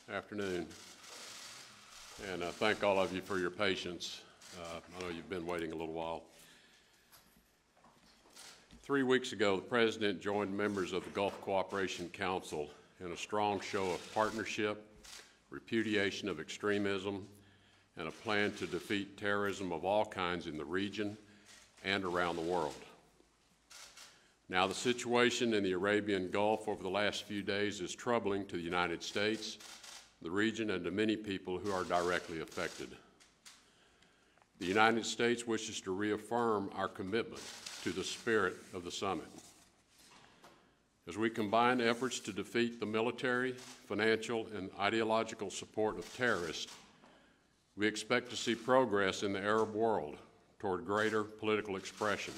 Afternoon. And thank all of you for your patience. I know you've been waiting a little while. 3 weeks ago, the President joined members of the Gulf Cooperation Council in a strong show of partnership, repudiation of extremism, and a plan to defeat terrorism of all kinds in the region and around the world. Now, the situation in the Arabian Gulf over the last few days is troubling to the United States, the region, and to many people who are directly affected. The United States wishes to reaffirm our commitment to the spirit of the summit. As we combine efforts to defeat the military, financial, and ideological support of terrorists, we expect to see progress in the Arab world toward greater political expression.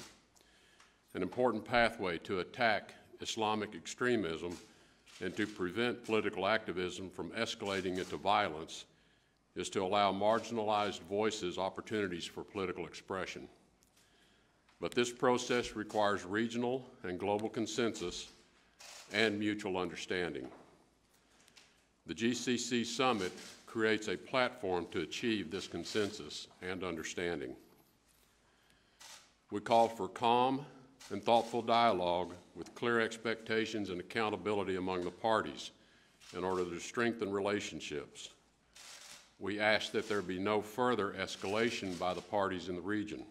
An important pathway to attack Islamic extremism and to prevent political activism from escalating into violence is to allow marginalized voices opportunities for political expression. But this process requires regional and global consensus and mutual understanding. The GCC Summit creates a platform to achieve this consensus and understanding. We call for calm and thoughtful dialogue with clear expectations and accountability among the parties in order to strengthen relationships. We ask that there be no further escalation by the parties in the region.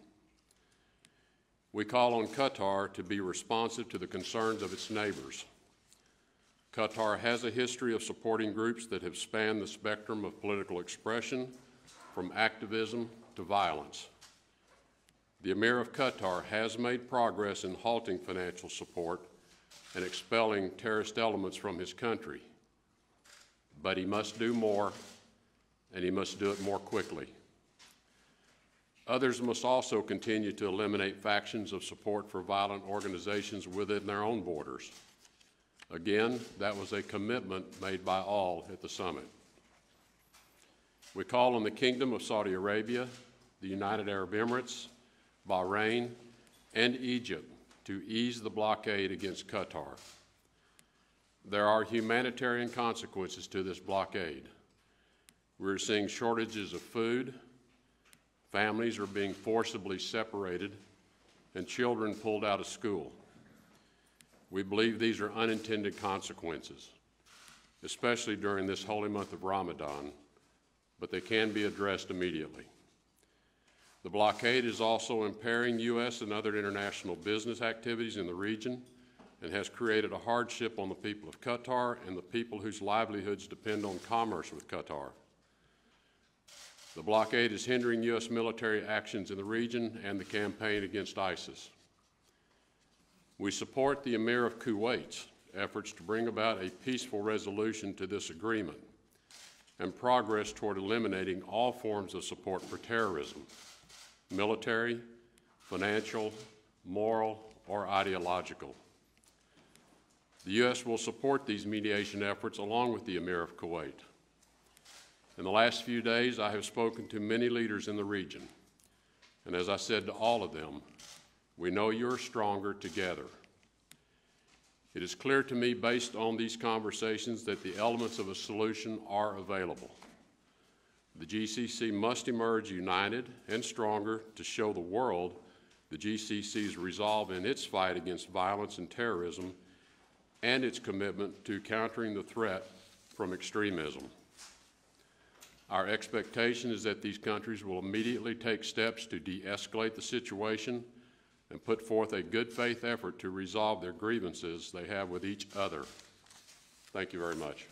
We call on Qatar to be responsive to the concerns of its neighbors. Qatar has a history of supporting groups that have spanned the spectrum of political expression, from activism to violence. The Emir of Qatar has made progress in halting financial support and expelling terrorist elements from his country, but he must do more, and he must do it more quickly. Others must also continue to eliminate factions of support for violent organizations within their own borders. Again, that was a commitment made by all at the summit. We call on the Kingdom of Saudi Arabia, the United Arab Emirates, Bahrain, and Egypt to ease the blockade against Qatar. There are humanitarian consequences to this blockade. We're seeing shortages of food, families are being forcibly separated, and children pulled out of school. We believe these are unintended consequences, especially during this holy month of Ramadan, but they can be addressed immediately. The blockade is also impairing U.S. and other international business activities in the region and has created a hardship on the people of Qatar and the people whose livelihoods depend on commerce with Qatar. The blockade is hindering U.S. military actions in the region and the campaign against ISIS. We support the Emir of Kuwait's efforts to bring about a peaceful resolution to this agreement and progress toward eliminating all forms of support for terrorism, military, financial, moral, or ideological. The U.S. will support these mediation efforts along with the Emir of Kuwait. In the last few days, I have spoken to many leaders in the region, and as I said to all of them, we know you're stronger together. It is clear to me, based on these conversations, that the elements of a solution are available. The GCC must emerge united and stronger to show the world the GCC's resolve in its fight against violence and terrorism and its commitment to countering the threat from extremism. Our expectation is that these countries will immediately take steps to de-escalate the situation and put forth a good faith effort to resolve their grievances they have with each other. Thank you very much.